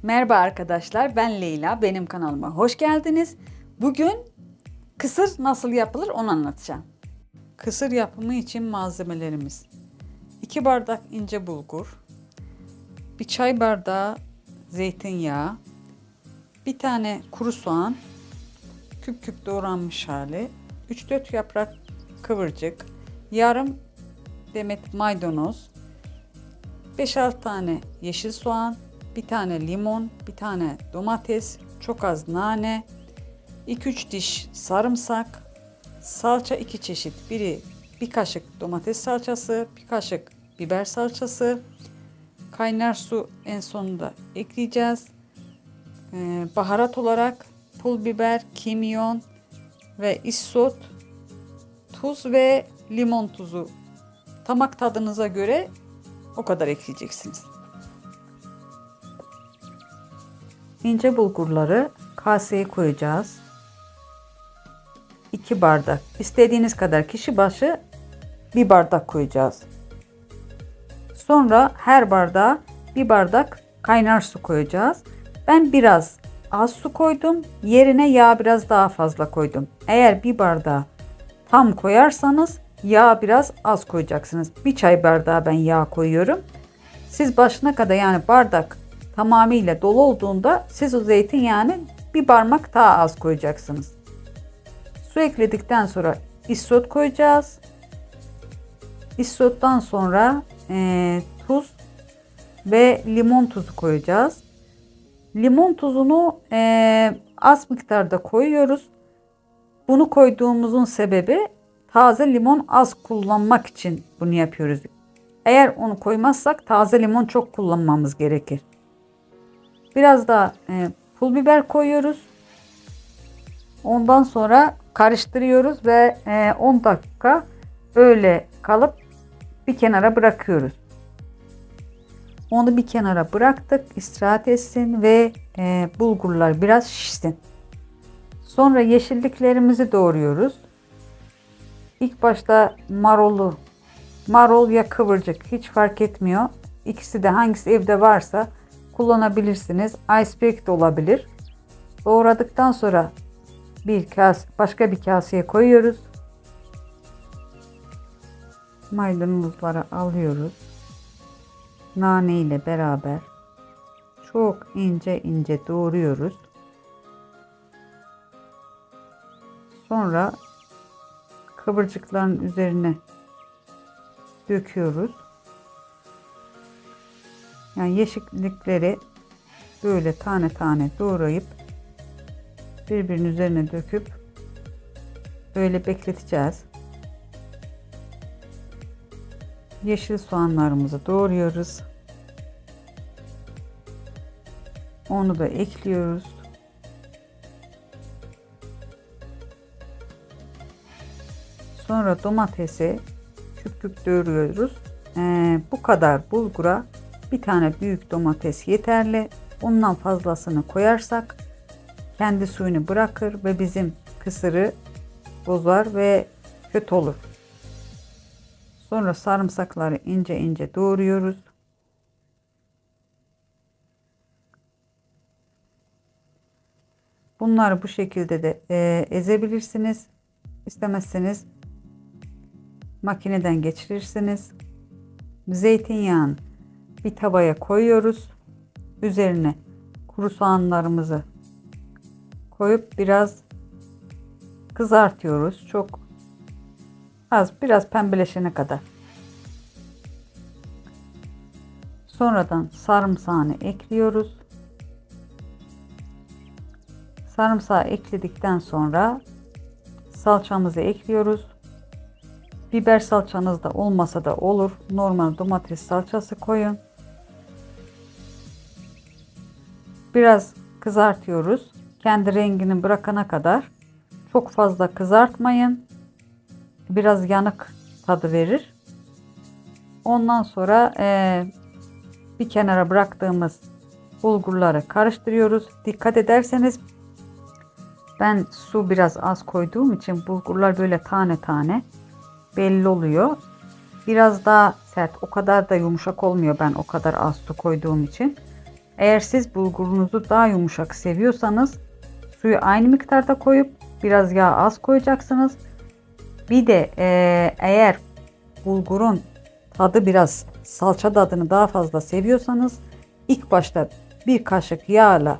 Merhaba arkadaşlar, ben Leyla. Benim kanalıma hoş geldiniz. Bugün kısır nasıl yapılır onu anlatacağım. Kısır yapımı için malzemelerimiz: 2 bardak ince bulgur, 1 çay bardağı zeytinyağı, 1 tane kuru soğan, küp küp doğranmış hali, 3-4 yaprak kıvırcık, yarım demet maydanoz, 5-6 tane yeşil soğan, 1 tane limon, 1 tane domates, çok az nane, 2-3 diş sarımsak, salça 2 çeşit. Biri 1 kaşık domates salçası, 1 kaşık biber salçası, kaynar su en sonunda ekleyeceğiz. Baharat olarak pul biber, kimyon ve isot, tuz ve limon tuzu. Damak tadınıza göre o kadar ekleyeceksiniz. İnce bulgurları kaseye koyacağız. 2 bardak. İstediğiniz kadar kişi başı 1 bardak koyacağız. Sonra her bardağa 1 bardak kaynar su koyacağız. Ben biraz az su koydum. Yerine yağ biraz daha fazla koydum. Eğer 1 bardağı tam koyarsanız yağ biraz az koyacaksınız. 1 çay bardağı ben yağ koyuyorum. Siz başına kadar, yani bardak tamamıyla dolu olduğunda siz o zeytinyağını 1 parmak daha az koyacaksınız. Su ekledikten sonra isot koyacağız. İsottan sonra tuz ve limon tuzu koyacağız. Limon tuzunu az miktarda koyuyoruz. Bunu koyduğumuzun sebebi taze limon az kullanmak için bunu yapıyoruz. Eğer onu koymazsak taze limon çok kullanmamız gerekir. Biraz da pul biber koyuyoruz. Ondan sonra karıştırıyoruz ve 10 dakika öyle kalıp bir kenara bırakıyoruz. Onu bir kenara bıraktık, istirahat etsin ve bulgurlar biraz şişsin. Sonra yeşilliklerimizi doğruyoruz. İlk başta marul ya kıvırcık, hiç fark etmiyor. İkisi de, hangisi evde varsa kullanabilirsiniz. Iceberg de olabilir. Doğradıktan sonra başka bir kaseye koyuyoruz. Maydanozları alıyoruz. Nane ile beraber çok ince ince doğruyoruz. Sonra kıvırcıkların üzerine döküyoruz. Yani yeşillikleri böyle tane tane doğrayıp birbirinin üzerine döküp böyle bekleteceğiz. Yeşil soğanlarımızı doğruyoruz. Onu da ekliyoruz. Sonra domatesi küp küp doğruyoruz. Bu kadar bulgura 1 tane büyük domates yeterli. Ondan fazlasını koyarsak kendi suyunu bırakır ve bizim kısırı bozar ve kötü olur. Sonra sarımsakları ince ince doğruyoruz. Bunları bu şekilde de ezebilirsiniz. İstemezseniz makineden geçirirsiniz. Zeytinyağını bir tavaya koyuyoruz. Üzerine kuru soğanlarımızı koyup biraz kızartıyoruz. Çok az, biraz pembeleşene kadar. Sonradan sarımsağını ekliyoruz. Sarımsağı ekledikten sonra salçamızı ekliyoruz. Biber salçanız da olmasa da olur. Normal domates salçası koyun. Biraz kızartıyoruz. Kendi rengini bırakana kadar. Çok fazla kızartmayın. Biraz yanık tadı verir. Ondan sonra bir kenara bıraktığımız bulgurları karıştırıyoruz. Dikkat ederseniz ben su biraz az koyduğum için bulgurlar böyle tane tane belli oluyor. Biraz daha sert, o kadar da yumuşak olmuyor ben o kadar az su koyduğum için. Eğer siz bulgurunuzu daha yumuşak seviyorsanız suyu aynı miktarda koyup biraz yağ az koyacaksınız. Bir de eğer bulgurun tadı biraz salça tadını daha fazla seviyorsanız ilk başta bir kaşık yağla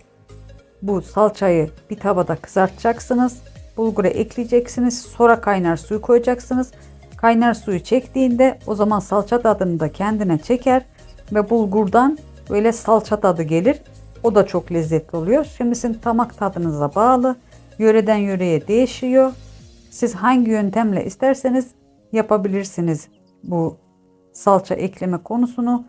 bu salçayı bir tavada kızartacaksınız. Bulgura ekleyeceksiniz. Sonra kaynar suyu koyacaksınız. Kaynar suyu çektiğinde o zaman salça tadını da kendine çeker ve bulgurdan böyle salça tadı gelir. O da çok lezzetli oluyor. Şimdi sizin damak tadınıza bağlı. Yöreden yöreye değişiyor. Siz hangi yöntemle isterseniz yapabilirsiniz bu salça ekleme konusunu.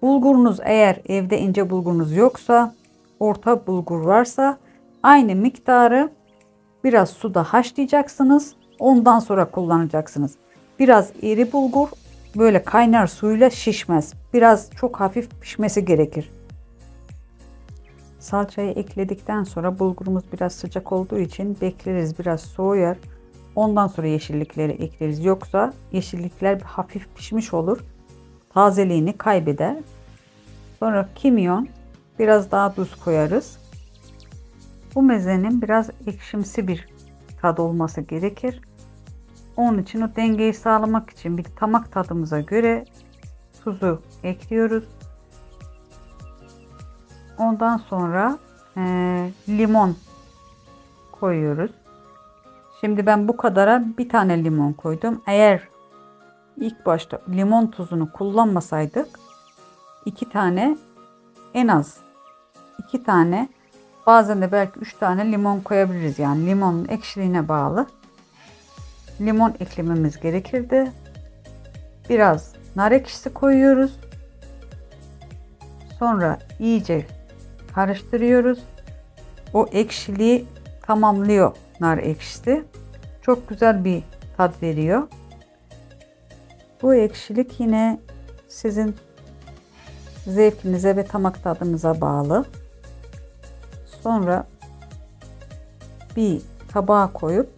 Bulgurunuz eğer evde ince bulgurunuz yoksa, orta bulgur varsa aynı miktarı biraz suda haşlayacaksınız. Ondan sonra kullanacaksınız. Biraz iri bulgur böyle kaynar suyla şişmez. Biraz çok hafif pişmesi gerekir. Salçayı ekledikten sonra bulgurumuz biraz sıcak olduğu için bekleriz, biraz soğuyar. Ondan sonra yeşillikleri ekleriz. Yoksa yeşillikler hafif pişmiş olur. Tazeliğini kaybeder. Sonra kimyon, biraz daha tuz koyarız. Bu mezenin biraz ekşimsi bir tadı olması gerekir. Onun için o dengeyi sağlamak için bir damak tadımıza göre tuzu ekliyoruz. Ondan sonra limon koyuyoruz. Şimdi ben bu kadara bir tane limon koydum. Eğer ilk başta limon tuzunu kullanmasaydık 2 tane, en az 2 tane, bazen de belki 3 tane limon koyabiliriz. Yani limonun ekşiliğine bağlı limon eklememiz gerekirdi. Biraz nar ekşisi koyuyoruz. Sonra iyice karıştırıyoruz. O ekşiliği tamamlıyor nar ekşisi. Çok güzel bir tat veriyor. Bu ekşilik yine sizin zevkinize ve damak tadınıza bağlı. Sonra bir tabağa koyup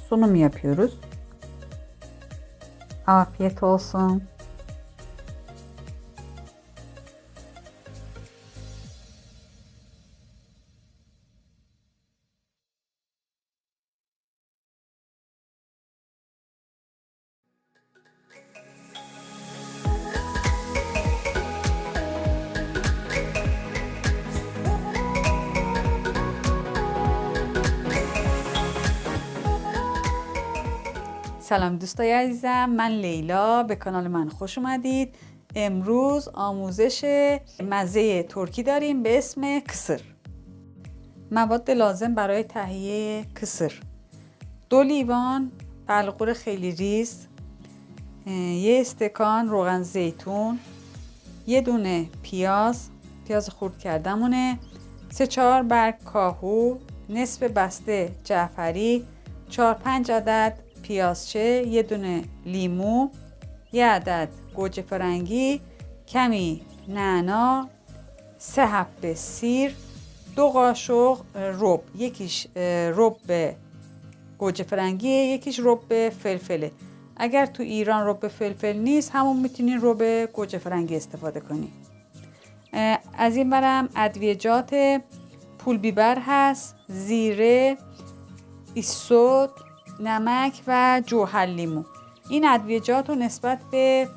sunum yapıyoruz. Afiyet olsun. سلام دوستای عزیزم، من لیلا، به کانال من خوش اومدید. امروز آموزش مزه ترکی داریم به اسم کısır. مواد لازم برای تهیه کısır: 2 لیوان بلغور خیلی ریز، 1 استکان روغن زیتون، 1 دونه پیاز خرد کردمونه، 3-4 برگ کاهو، نصف بسته جعفری، 4-5 عدد پیازچه، 1 دونه لیمو، 1 عدد گوجه فرنگی، کمی نعنا، 3 حبه سیر، 2 قاشق رب، یکیش رب گوجه فرنگی، یکیش رب فلفله. اگر تو ایران رب فلفل نیست همون میتونین رب گوجه فرنگی استفاده کنی. از این برم ادویجات: پول بیبر هست، زیره، ایسود، نمک و جوهر لیمو. این ادویجات رو نسبت به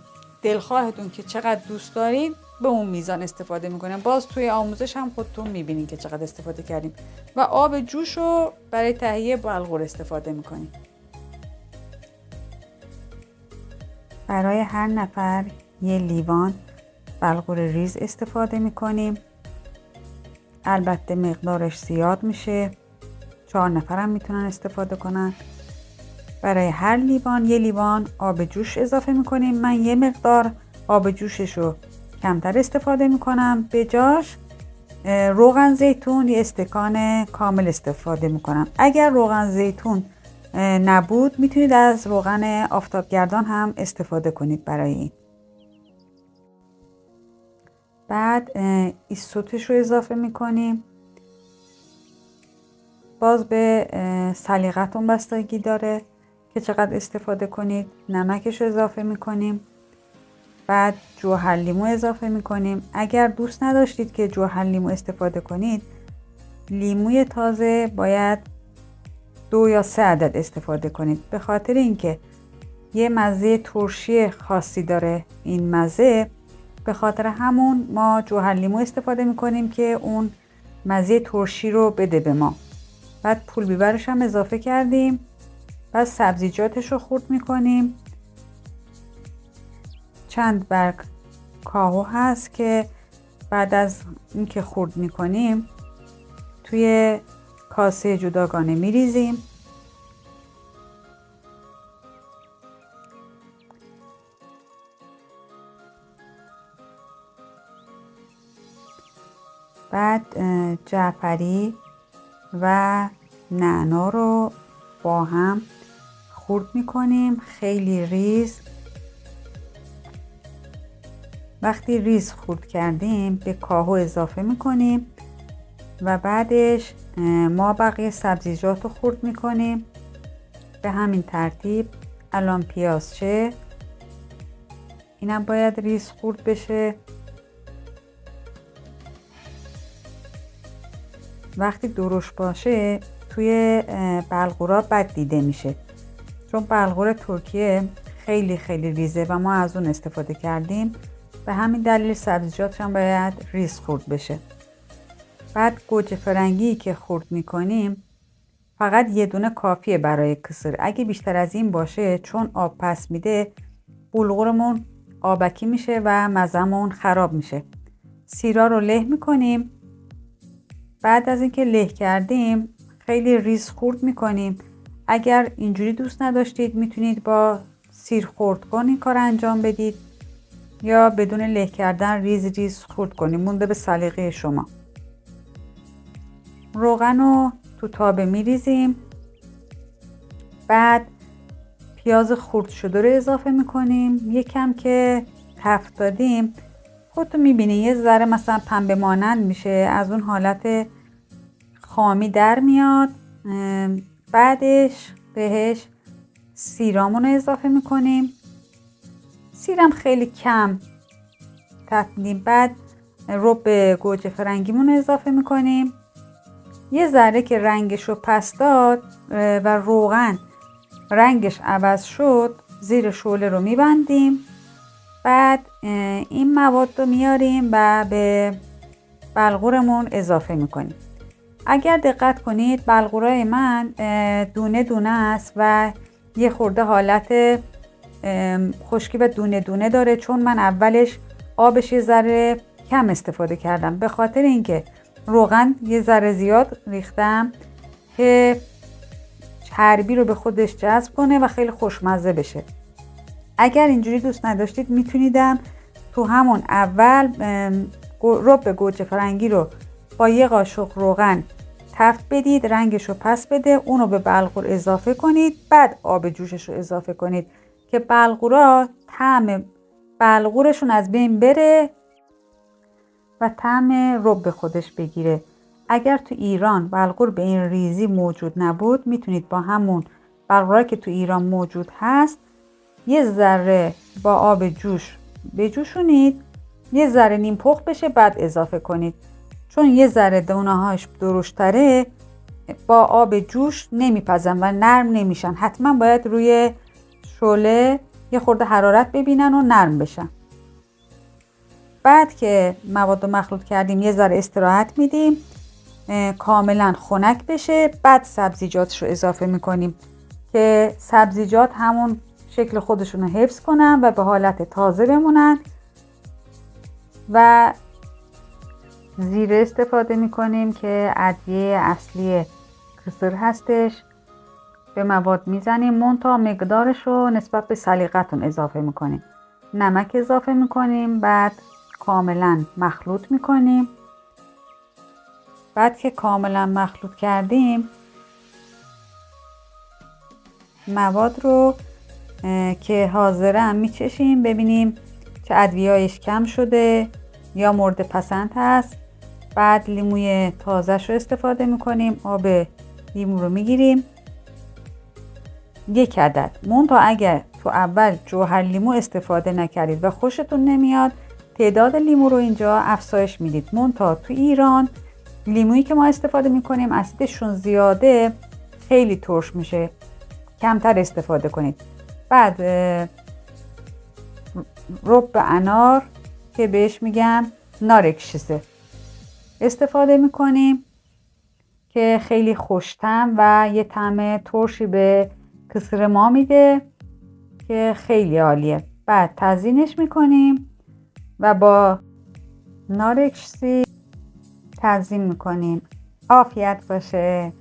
دلخواهتون که چقدر دوست دارید به اون میزان استفاده میکنیم. باز توی آموزش هم خودتون میبینین که چقدر استفاده کردیم. و آب جوش رو برای تهیه بلغور استفاده میکنیم. برای هر نفر 1 لیوان بلغور ریز استفاده میکنیم. البته مقدارش زیاد میشه، 4 نفرم میتونن استفاده کنن. برای هر لیوان 1 لیوان آب جوش اضافه میکنیم. من 1 مقدار آب جوشش رو کمتر استفاده میکنم، به جاش روغن زیتون 1 استکان کامل استفاده میکنم. اگر روغن زیتون نبود میتونید از روغن آفتابگردان هم استفاده کنید برای این. بعد ایسوتش رو اضافه میکنیم. باز به سلیقتون بستگی داره که چقدر استفاده کنید. نمکش رو اضافه میکنیم. بعد جوهر لیمو اضافه میکنیم. اگر دوست نداشتید که جوهر لیمو استفاده کنید، لیموی تازه باید 2 یا 3 عدد استفاده کنید، به خاطر اینکه یه مزه ترشی خاصی داره این مزه. به خاطر همون ما جوهر لیمو استفاده میکنیم که اون مزه ترشی رو بده به ما. بعد پول بیبرش هم اضافه کردیم. بعد سبزیجاتش رو خورد میکنیم. چند برگ کاهو هست که بعد از اینکه خورد میکنیم توی کاسه جداگانه میریزیم. بعد جعفری و نعنا رو با هم خورد میکنیم خیلی ریز. وقتی ریز خورد کردیم به کاهو اضافه میکنیم و بعدش ما بقیه سبزیجات رو خورد میکنیم به همین ترتیب. الان پیازچه، اینم باید ریز خورد بشه. وقتی درشت باشه توی بلغورا بد دیده میشه، چون بلغور ترکیه خیلی خیلی ریزه و ما از اون استفاده کردیم، به همین دلیل سبزیجاتش هم باید ریز خورد بشه. بعد گوجه فرنگی که خورد میکنیم فقط یه دونه کافیه برای کسر. اگه بیشتر از این باشه چون آب پس میده بلغورمون آبکی میشه و مزمون خراب میشه. سیرا رو له میکنیم. بعد از اینکه له کردیم خیلی ریز خورد میکنیم. اگر اینجوری دوست نداشتید میتونید با سیر خورد کن این کار انجام بدید یا بدون له کردن ریز ریز خورد کنید، مونده به سلیقه شما. روغن رو تو تابه میریزیم. بعد پیاز خورد شده رو اضافه میکنیم. یکم که تفت دادیم خودتون میبینید یه ذره مثلا پنبه مانند میشه، از اون حالت خامی در میاد. بعدش بهش سیرامون رو اضافه میکنیم. سیرم خیلی کم تفت میدیم. بعد رب گوجه فرنگیمون رو اضافه میکنیم. یه ذره که رنگش رو پس داد و روغن رنگش عوض شد زیر شعله رو میبندیم. بعد این مواد رو میاریم و به بلغورمون اضافه میکنیم. اگر دقت کنید بلغورای من دونه دونه است و یه خورده حالت خشکی و دونه دونه داره، چون من اولش آبش یه ذره کم استفاده کردم، به خاطر اینکه روغن یه ذره زیاد ریختم که چربی رو به خودش جذب کنه و خیلی خوشمزه بشه. اگر اینجوری دوست نداشتید میتونیدم تو همون اول رب گوجه فرنگی رو با یه قاشق روغن تفت بدید، رنگش رو پس بده، اونو به بلغور اضافه کنید، بعد آب جوشش رو اضافه کنید که بلغورا طعم بلغورشون از بین بره و طعم رب خودش بگیره. اگر تو ایران بلغور به این ریزی موجود نبود میتونید با همون بلغورا که تو ایران موجود هست یه ذره با آب جوش بجوشونید، یه ذره نیم پخت بشه بعد اضافه کنید، چون یه ذره دونه‌هاش درشتره با آب جوش نمیپزن و نرم نمیشن. حتما باید روی شعله یه خورده حرارت ببینن و نرم بشن. بعد که مواد رو مخلوط کردیم یه ذره استراحت میدیم کاملا خنک بشه. بعد سبزیجاتش رو اضافه میکنیم که سبزیجات همون شکل خودشون رو حفظ کنن و به حالت تازه بمونن. و زیره استفاده میکنیم که ادویه اصلی کسر هستش. به مواد میزنیم، منتها مقدارش رو نسبت به سلیقتون اضافه میکنیم. نمک اضافه میکنیم. بعد کاملا مخلوط میکنیم. بعد که کاملا مخلوط کردیم مواد رو که حاضره هم میچشیم ببینیم چه ادویه‌ایش کم شده یا مورد پسند هست. بعد لیموی تازه‌ش رو استفاده میکنیم. آب لیمو رو میگیریم 1 عدد. منتها اگر تو اول جوهر لیمو استفاده نکردید و خوشتون نمیاد، تعداد لیمو رو اینجا افزایش میدید. منتها تو ایران لیمویی که ما استفاده میکنیم اسیدشون زیاده، خیلی ترش میشه، کمتر استفاده کنید. بعد رب انار که بهش میگم نارکشیزه استفاده میکنیم که خیلی خوش‌طعم و یه طعم ترشی به کسر ما میده که خیلی عالیه. بعد تزیینش میکنیم و با نارکشی تزیین میکنیم. عافیت باشه.